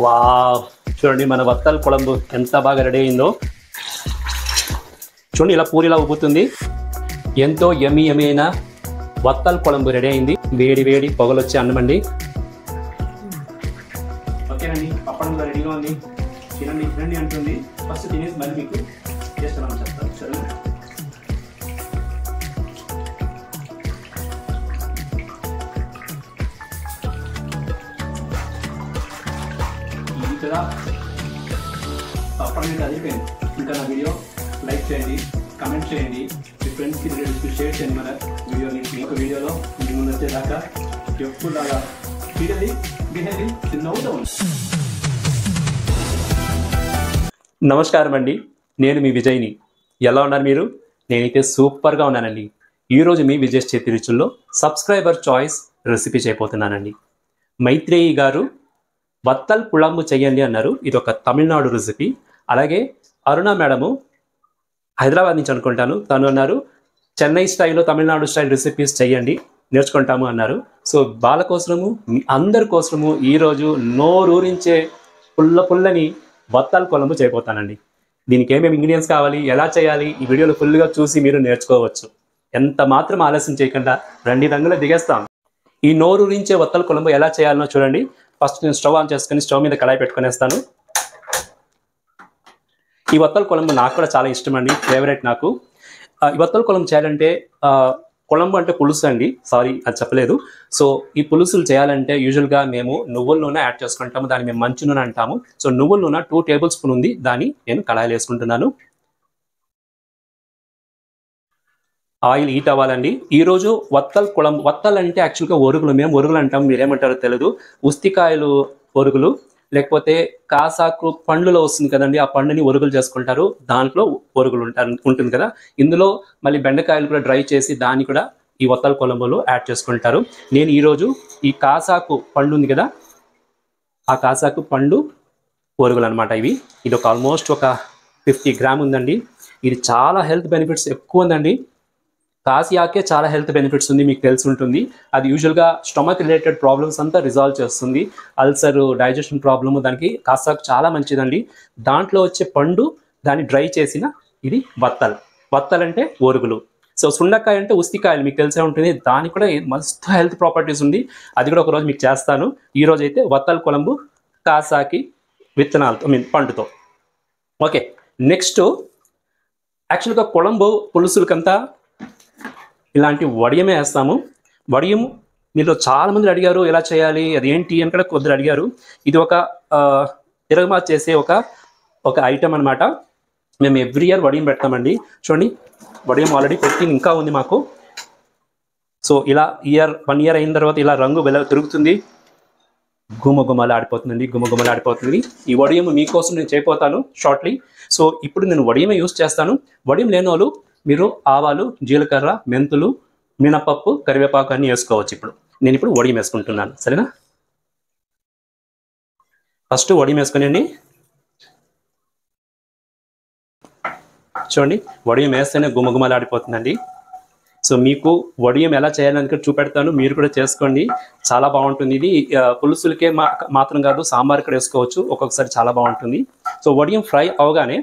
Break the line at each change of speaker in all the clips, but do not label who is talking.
Wow! చూడండి మన వత్తల్ కుళంబు ఎంత బాగా రెడీ అయిందో. చూడండి ఇలా పూరిలా ఉబ్బుతుంది. ఎంతో యమ్మీ అయిన వత్తల్ కుళంబు రెడీ అయింది. వేడి వేడి పొగలొచ్చే అన్నం అండి. ఓకేనండి, పప్పడం కూడా రెడీగా ఉంది. తినండి తినండి అంటుంది. ఫస్ట్ తినేసి మళ్ళీ మీకు చేస్తున్నాను చెప్తాను. సరే కదా పప్పడం అయితే అయిపోయింది. ఇంకా నా వీడియో లైక్ చేయండి, కమెంట్ చేయండి, మీ ఫ్రెండ్స్కి రిలేటివ్స్కి షేర్ చేయండి. మన వీడియోని మీకు వీడియోలో మీ ముందు వచ్చేదాకా ఎప్పుడులాగా ఫీడది బిహేవి చిన్నవుతూ ఉంది. నమస్కారం అండి, నేను మీ విజయ్ని. ఎలా ఉన్నారు మీరు? నేనైతే సూపర్గా ఉన్నానండి. ఈరోజు మీ విజయ్ చేతి రుచుల్లో సబ్స్క్రైబర్ చాయిస్ రెసిపీ చేయబోతున్నానండి. మైత్రేయి గారు వత్తల్ కుళంబు చెయ్యండి అన్నారు. ఇది ఒక తమిళనాడు రెసిపీ. అలాగే అరుణ మేడము హైదరాబాద్ నుంచి అనుకుంటాను, తను అన్నారు చెన్నై స్టైల్లో తమిళనాడు స్టైల్ రెసిపీస్ చెయ్యండి, నేర్చుకుంటాము అన్నారు. సో వాళ్ళ కోసము అందరి కోసము ఈరోజు నోరూరించే పుల్లని వత్తల్ కుళంబు చేయబోతానండి. దీనికి ఏమేమి ఇంగ్రీడియంట్స్ కావాలి, ఎలా చేయాలి, ఈ వీడియోలో ఫుల్గా చూసి మీరు నేర్చుకోవచ్చు. ఎంత మాత్రం ఆలస్యం చేయకుండా రండి రంగులో దిగేస్తాం. ఈ నోరూరించే వత్తల్ కుళంబు ఎలా చేయాలనో చూడండి. ఫస్ట్ నేను స్టవ్ ఆన్ చేసుకుని స్టవ్ మీద కడాయి పెట్టుకునేస్తాను. ఈ వత్తల్ కుళంబు నాకు కూడా చాలా ఇష్టం అండి, ఫేవరెట్ నాకు. ఈ వత్తల్ కుళంబు చేయాలంటే కుళంబు అంటే పులుసు అండి, సారీ అది చెప్పలేదు. సో ఈ పులుసులు చేయాలంటే యూజువల్గా మేము నువ్వుల నూనె యాడ్ చేసుకుంటాము, దాన్ని మేము మంచి నూనె అంటాము. సో నువ్వుల నూనె 2 టేబుల్ స్పూన్ ఉంది, దాన్ని నేను కడాయిలో వేసుకుంటున్నాను. ఆయిల్ హీట్ అవ్వాలండి. ఈరోజు వత్తల్ కుళంబు, వత్తల్ అంటే యాక్చువల్గా ఒరుగులు, మేము ఒరుగులు అంటాం, మీరేమంటారో తెలియదు. ఉస్తికాయలు ఒరుగులు, లేకపోతే కాసాకు పండ్లులో వస్తుంది కదండి, ఆ పండుని ఒరుగులు చేసుకుంటారు, దాంట్లో ఒరుగులు ఉంటుంది కదా. ఇందులో మళ్ళీ బెండకాయలు కూడా డ్రై చేసి దాన్ని కూడా ఈ వత్తల్ కుళంబులో యాడ్ చేసుకుంటారు. నేను ఈరోజు ఈ కాసాకు పండు ఉంది కదా, ఆ కాసాకు పండు ఒరుగులు అనమాట ఇవి. ఇది ఒక ఆల్మోస్ట్ ఒక 50 గ్రామ్ ఉందండి. ఇది చాలా హెల్త్ బెనిఫిట్స్ ఎక్కువ ఉందండి. కాసియాకే చాలా హెల్త్ బెనిఫిట్స్ ఉంది, మీకు తెలిసి ఉంటుంది. అది యూజువల్గా స్టమక్ రిలేటెడ్ ప్రాబ్లమ్స్ అంతా రిజాల్వ్ చేస్తుంది. అల్సర్, డైజెషన్ ప్రాబ్లము, దానికి కాసాకు చాలా మంచిదండి. దాంట్లో వచ్చే పండు, దాన్ని డ్రై చేసిన ఇది వత్తల్. వత్తల్ అంటే ఒరుగులు. సో సుండకాయ అంటే ఉస్తికాయలు, మీకు తెలిసే ఉంటుంది, దానికి కూడా మస్తు హెల్త్ ప్రాపర్టీస్ ఉంది. అది కూడా ఒకరోజు మీకు చేస్తాను. ఈరోజు అయితే వత్తల్ కుళంబు కాసాకి విత్తనాలతో, పండుతో. ఓకే, నెక్స్ట్ యాక్చువల్గా కుళంబు పులుసులకంతా ఇలాంటి వడియమే వేస్తాము. వడియం మీలో చాలామంది అడిగారు ఎలా చేయాలి, అది ఏంటి అని కూడా కొందరు అడిగారు. ఇది ఒక తిరగమాత చేసే ఒక ఐటమ్ అనమాట. మేము ఎవ్రీ ఇయర్ వడియం పెడతామండి. చూడండి, వడియం ఆల్రెడీ పెట్టి ఇంకా ఉంది మాకు. సో ఇలా 1 ఇయర్ అయిన తర్వాత ఇలా రంగు తిరుగుతుంది, గుమగుమలాడిపోతుందండి, గుమగుమలాడిపోతుంది. ఈ వడియం మీకోసం నేను చేయబోతాను షార్ట్లీ. సో ఇప్పుడు నేను వడియమే యూస్ చేస్తాను. వడియం లేని వాళ్ళు మీరు ఆవాలు, జీలకర్ర, మెంతులు, మినపప్పు, కరివేపాకు అన్నీ వేసుకోవచ్చు. నేను ఇప్పుడు వడియం వేసుకుంటున్నాను, సరేనా? ఫస్ట్ వడియం వేసుకునండి. చూడండి, వడియం వేస్తేనే గుమగుమలాడిపోతుందండి. సో మీకు వడియం ఎలా చేయాలని చూపెడతాను, మీరు కూడా చేసుకోండి, చాలా బాగుంటుంది. ఇది పులుసులకే మాత్రం కాదు, సాంబార్ కూడా వేసుకోవచ్చు, ఒక్కొక్కసారి చాలా బాగుంటుంది. సో వడియం ఫ్రై అవగానే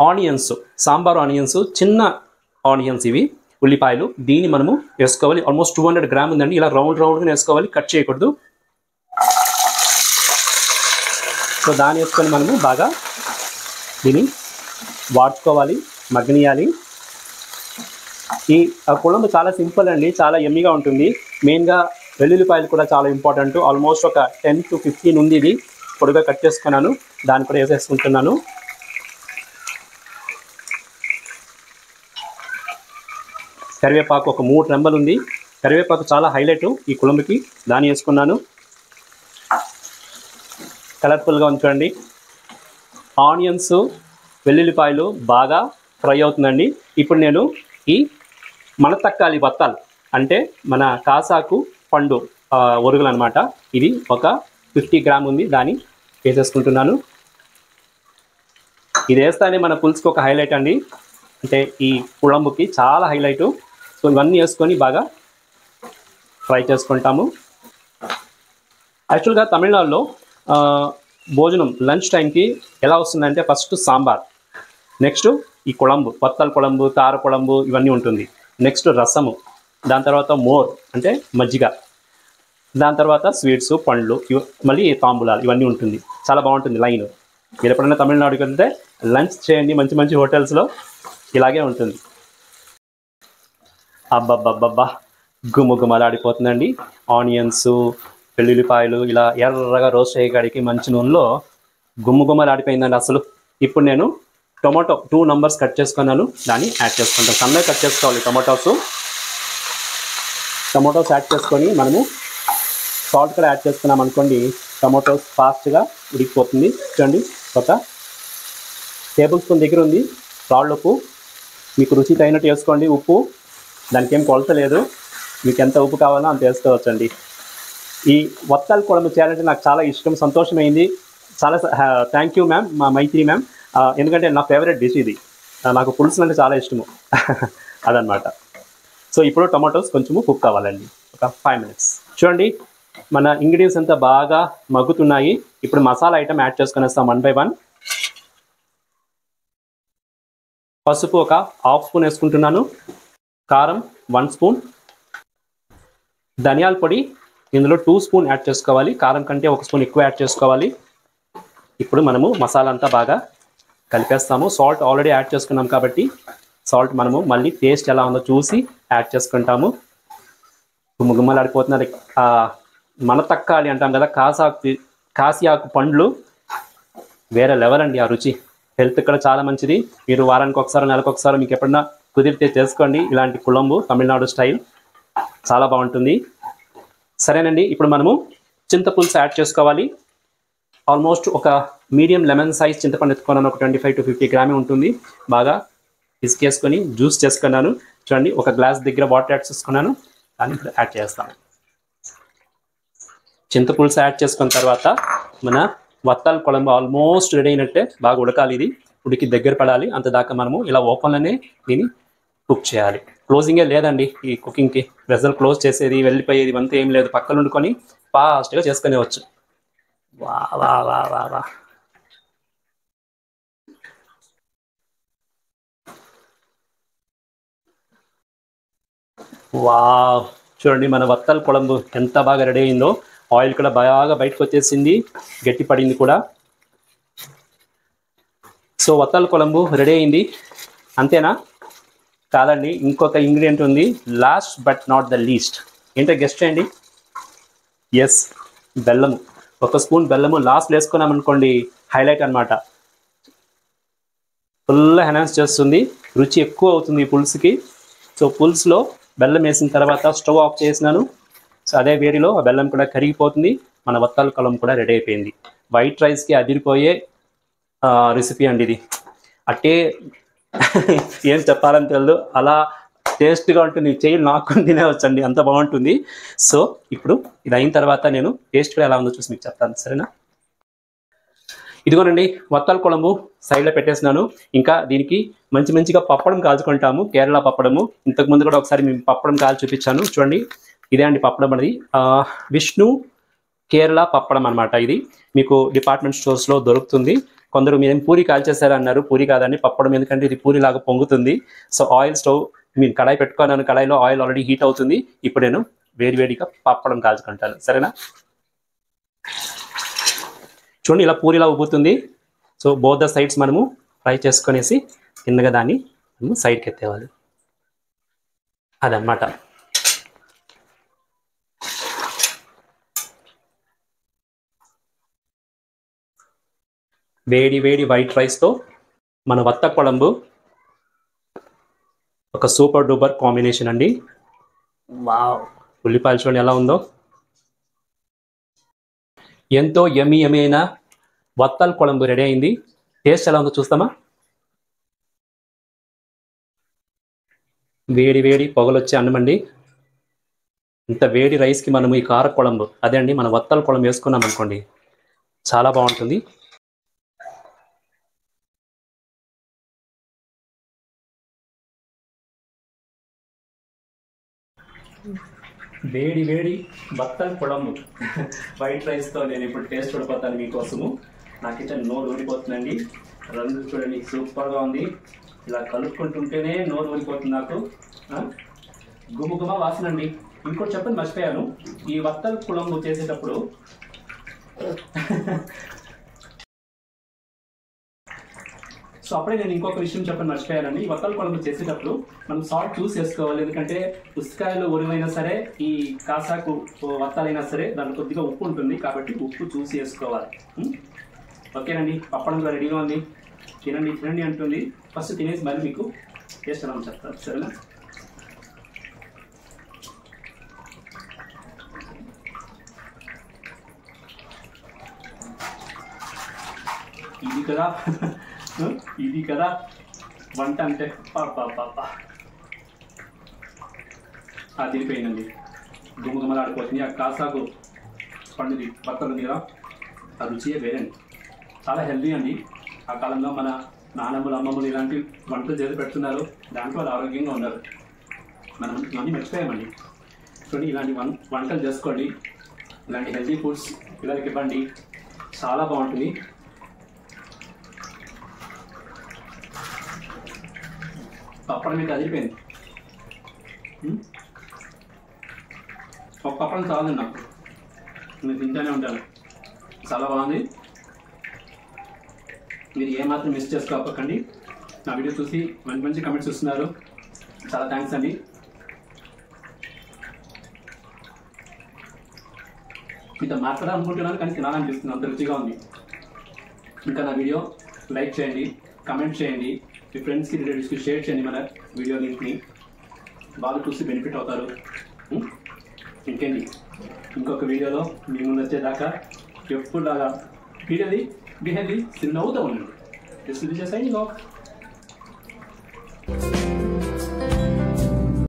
ఆనియన్స్, సాంబార్ ఆనియన్స్, చిన్న ఆనియన్స్ ఇవి, ఉల్లిపాయలు, దీన్ని మనము వేసుకోవాలి. ఆల్మోస్ట్ 200 గ్రామ్ ఉందండి. ఇలా రౌండ్గా వేసుకోవాలి, కట్ చేయకూడదు. సో దాన్ని వేసుకొని మనము బాగా దీన్ని వాడుకోవాలి, మగ్గనియాలి. ఈ కుళంబు చాలా సింపుల్ అండి, చాలా యమ్మీగా ఉంటుంది. మెయిన్గా వెల్లుల్లిపాయలు కూడా చాలా ఇంపార్టెంట్. ఆల్మోస్ట్ ఒక 10 to 15 ఉంది. ఇది పొడిగా కట్ చేసుకున్నాను, దాన్ని కూడా వేసేసుకుంటున్నాను. కరివేపాకు ఒక 3 రెమ్మలు ఉంది. కరివేపాకు చాలా హైలైట్ ఈ కుళంబుకి, దాన్ని వేసుకున్నాను. కలర్ఫుల్గా ఉంచండి. ఆనియన్స్, వెల్లుల్లిపాయలు బాగా ఫ్రై అవుతుందండి. ఇప్పుడు నేను ఈ మనతక్కాలి వత్తల్ అంటే మన కాసాకు పండు ఒరుగులు అనమాట, ఇది ఒక 50 గ్రామ్ ఉంది, దాన్ని వేసేసుకుంటున్నాను. ఇది వేస్తానే మన పులుసుకి ఒక హైలైట్ అండి, అంటే ఈ కుళంబుకి చాలా హైలైటు. సో ఇవన్నీ వేసుకొని బాగా ఫ్రై చేసుకుంటాము. యాక్చువల్గా తమిళనాడులో భోజనం లంచ్ టైంకి ఎలా వస్తుందంటే ఫస్ట్ సాంబార్, నెక్స్ట్ ఈ కుళంబు, వత్తల కుళంబు, కార కుళంబు ఇవన్నీ ఉంటుంది. నెక్స్ట్ రసము, దాని తర్వాత మోర్ అంటే మజ్జిగ, దాని తర్వాత స్వీట్స్, పండ్లు, మళ్ళీ తాంబూలాలు ఇవన్నీ ఉంటుంది. చాలా బాగుంటుంది లైన్. మీరు ఎప్పుడైనా తమిళనాడుకి వెళ్తే లంచ్ చేయండి, మంచి మంచి హోటల్స్లో ఇలాగే ఉంటుంది. అబ్బబ్బబ్బబ్బా, గుమ్మగుమ్మలాడిపోతుందండి. ఆనియన్స్, వెల్లుల్లిపాయలు ఇలా ఎర్రగా రోస్ట్ అయ్యేకాడికి మంచి నూనెలో గుమ్మగుమ్మలాడిపోయిందండి అసలు. ఇప్పుడు నేను టొమాటో 2 నంబర్స్ కట్ చేసుకున్నాను, దాన్ని యాడ్ చేసుకుంటాను. సన్నగా కట్ చేసుకోవాలి టొమాటోస్ యాడ్ చేసుకొని మనము సాల్ట్ కూడా యాడ్ చేసుకున్నాం అనుకోండి, టొమాటోస్ ఫాస్ట్గా ఉడికిపోతుంది. చూడండి, ఒక టేబుల్ స్పూన్ దగ్గర ఉంది రాళ్ళ ఉప్పు. మీకు రుచి తగినట్టు వేసుకోండి ఉప్పు, దానికి ఏం కొలత లేదు. మీకు ఎంత ఉప్పు కావాలో అంత వేసుకోవచ్చండి. ఈ వత్తాల కుళంబు చేయాలంటే నాకు చాలా ఇష్టం, సంతోషమైంది. చాలా థ్యాంక్ యూ మ్యామ్, మా మైత్రి మ్యామ్. ఎందుకంటే నా ఫేవరెట్ డిష్ ఇది. నాకు పులుసు అంటే చాలా ఇష్టము అదనమాట. సో ఇప్పుడు టొమాటోస్ కొంచెము కుక్ కావాలండి, ఒక 5 minutes. చూడండి, మన ఇంగ్రీడియంట్స్ అంతా బాగా మగ్గుతున్నాయి. ఇప్పుడు మసాలా ఐటమ్ యాడ్ చేసుకొని వస్తాం 1 by 1. పసుపు ఒక 1/2 స్పూన్ వేసుకుంటున్నాను, కారం 1 స్పూన్, ధనియాల పొడి ఇందులో 2 స్పూన్ యాడ్ చేసుకోవాలి. కారం కంటే 1 స్పూన్ ఎక్కువ యాడ్ చేసుకోవాలి. ఇప్పుడు మనము మసాలా అంతా బాగా కలిపేస్తాము. సాల్ట్ ఆల్రెడీ యాడ్ చేసుకున్నాం కాబట్టి సాల్ట్ మనము మళ్ళీ టేస్ట్ ఎలా ఉందో చూసి యాడ్ చేసుకుంటాము. గుమ్మగుమ్మలాడిపోతున్నారు. మన తక్కాలి అంటాం కదా, కాసియాకు పండ్లు వేరే లెవెల్ అండి ఆ రుచి. హెల్త్ కూడా చాలా మంచిది. మీరు వారానికి ఒకసారి, నెలకు ఒకసారి మీకు ఎప్పుడన్నా కుదిరితే చేసుకోండి ఇలాంటి కుళంబు, తమిళనాడు స్టైల్ చాలా బాగుంటుంది. సరేనండి, ఇప్పుడు మనము చింతపులుసు యాడ్ చేసుకోవాలి. ఆల్మోస్ట్ ఒక మీడియం లెమన్ సైజ్ చింతపండు ఎత్తుకున్నాను, ఒక 25 to 50 గ్రామే ఉంటుంది. బాగా పిసికేసుకొని జ్యూస్ చేసుకున్నాను. చూడండి, ఒక గ్లాస్ దగ్గర వాటర్ యాడ్ చేసుకున్నాను, దాన్ని ఇప్పుడు యాడ్ చేస్తాను. చింతపులుసు యాడ్ చేసుకున్న తర్వాత మన వత్తాల కుళంబు ఆల్మోస్ట్ రెడీ అయినట్టే. బాగా ఉడకాలి, ఇది ఉడికి దగ్గర పడాలి. అంత దాకా మనము ఇలా ఓపెన్లోనే దీన్ని కుక్ చేయాలి. క్లోజింగే లేదండి ఈ కుకింగ్కి. వెజల్ క్లోజ్ చేసేది, వెళ్ళిపోయేది ఇవంతా ఏం లేదు. పక్కన వండుకొని ఫాస్ట్గా చేసుకునేవచ్చు. వా వా వా వా వా వా చూడండి, మన వత్తల కుళంబు ఎంత బాగా రెడీ అయిందో. ఆయిల్ కూడా బాగా బయటకు వచ్చేసింది, గట్టి పడింది కూడా. సో వత్తల కుళంబు రెడీ అయింది. అంతేనా? కాదండి, ఇంకొక ఇంగ్రీడియంట్ ఉంది, last but not the least. ఏంటో గెస్ట్ చేయండి. ఎస్, బెల్లము. 1 స్పూన్ బెల్లము లాస్ట్ వేసుకున్నాం అనుకోండి, హైలైట్ అనమాట. ఫుల్ ఎన్హాన్స్ చేస్తుంది, రుచి ఎక్కువ అవుతుంది ఈ పులుసుకి. సో పులుసులో బెల్లం వేసిన తర్వాత స్టవ్ ఆఫ్ చేసినాను. సో అదే వేడిలో ఆ బెల్లం కూడా కరిగిపోతుంది. మన వత్తాల కుళంబు కూడా రెడీ అయిపోయింది. వైట్ రైస్కి అదిరిపోయే రెసిపీ అండి ఇది. అట్టే ఏం చెప్పాలని తెలియదు, అలా టేస్ట్గా ఉంటుంది. చెయ్యి నాకు తినేవచ్చండి, అంత బాగుంటుంది. సో ఇప్పుడు ఇది అయిన తర్వాత నేను టేస్ట్ కూడా ఎలా ఉందో చూసి మీకు చెప్తాను, సరేనా? ఇదిగోనండి, వత్తాల కుళంబు సైడ్లో పెట్టేసినాను. ఇంకా దీనికి మంచిగా పప్పడం కాల్చుకుంటాము, కేరళ పప్పడము. ఇంతకుముందు కూడా ఒకసారి మేము పప్పడం కాల్చి చూపించాను. చూడండి, ఇదే అండి పప్పడం అనేది. విష్ణు కేరళ పప్పడం అనమాట. ఇది మీకు డిపార్ట్మెంట్ స్టోర్స్లో దొరుకుతుంది. కొందరు మీరేం పూరి కాల్చేసారన్నారు, పూరి కాదండి పప్పడం, ఎందుకంటే ఇది పూరిలాగా పొంగుతుంది. సో ఆయిల్ స్టవ్ కడాయి పెట్టుకున్నాను, కడాయిలో ఆయిల్ ఆల్రెడీ హీట్ అవుతుంది. ఇప్పుడు నేను వేడివేడిగా పప్పడం కాల్చుకుంటాను, సరేనా? చూడండి, ఇలా పూరిలా ఉబ్బుతుంది. సో బోత్ ద సైడ్స్ మనము ఫ్రై చేసుకునేసి కిందగా దాన్ని మనము సైడ్కి ఎత్తేవాలి, అదనమాట. వేడి వేడి వైట్ రైస్తో మన వత్త కుళంబు ఒక సూపర్ డూపర్ కాంబినేషన్ అండి. వావ్, ఉల్లిపాయలు చూడండి ఎలా ఉందో. ఎంతో యమ్మీ అయిన వత్తాల కుళంబు రెడీ అయింది. టేస్ట్ ఎలా ఉందో చూస్తామా? వేడి వేడి పొగలొచ్చే అన్నం అండి. ఇంత వేడి రైస్కి మనం ఈ కార కుళంబు, అదే అండి మన వత్తాల కుళంబు వేసుకున్నాం అనుకోండి, చాలా బాగుంటుంది. వేడి వేడి బత్తల్ కుళంబు వైట్ రైస్తో నేను ఇప్పుడు టేస్ట్ చూడపోతాను మీకోసము. నాకైతే నోరు ఊరిపోతుందండి. రంగు చూడండి సూపర్గా ఉంది. ఇలా కలుపుకుంటుంటేనే నోరు ఊరిపోతుంది నాకు. గుమగుమ వాసన అండి. ఇంకోటి చెప్పని మర్చిపోయాను, ఈ వత్తల్ కుళంబు చేసేటప్పుడు సో అప్పుడే నేను ఇంకొక విషయం చెప్పని మర్చిపోయానండి. ఈ వత్తల కుళంబు చేసేటప్పుడు మనం సాల్ట్ చూసి వేసుకోవాలి. ఎందుకంటే ఉసిరికాయలు ఉరువైనా సరే, ఈ కాసాకు వత్తాలైనా సరే దాంట్లో కొద్దిగా ఉప్పు ఉంటుంది, కాబట్టి ఉప్పు చూసి వేసుకోవాలి. ఓకేనండి, పప్పడం కూడా రెడీగా ఉంది. తినండి తినండి అంటుంది. ఫస్ట్ తినేసి మళ్ళీ మీకు టేస్ట్ ఎలా చెప్తాను, సరేనా? ఇది కదా వంట అంటే. పాప తిరిగిపోయిందండి. గుమగుమలాడిపోతుంది. ఆ కాసాకు పండుది బత్తలు ఉంది కదా, ఆ రుచియే వేరండి. చాలా హెల్దీ అండి. ఆ కాలంలో మన నాన్నమ్మలు అమ్మమ్మలు ఇలాంటి వంటలు చేసి పెడుతున్నారు. దాంట్లో వాళ్ళు ఆరోగ్యంగా ఉన్నారు. మనం ఇవన్నీ మర్చిపోయామండి. చూడండి, ఇలాంటి వంటలు చేసుకోండి. ఇలాంటి హెల్దీ ఫుడ్స్ పిల్లలకి ఇవ్వండి. చాలా బాగుంటుంది. పప్పడం మీకు అదిరిపోయింది. ఒక పప్పడం చాలు నాకు, నేను తింటానే ఉంటాను. చాలా బాగుంది. మీరు ఏమాత్రం మిస్ చేసుకోకండి. నా వీడియో చూసి మంచి మంచి కమెంట్స్ ఇస్తున్నారు. చాలా థ్యాంక్స్ అండి. మీతో మాట్లాడాలనుకుంటున్నాను కానీ తినాలనిపిస్తుంది, అంత రుచిగా ఉంది. ఇంకా నా వీడియో లైక్ చేయండి, కమెంట్ చేయండి, మీ ఫ్రెండ్స్కి రిలేటివ్స్కి షేర్ చేయండి. మన వీడియో లింక్ని బాగా చూసి బెనిఫిట్ అవుతారు. ఇంకేంటి, ఇంకొక వీడియోలో మీ ముందు వచ్చేదాకా ఎప్పుడులాగా వీడియోది బిహేవ్లీ చిన్నవుతూ ఉండండి. This is the signing off.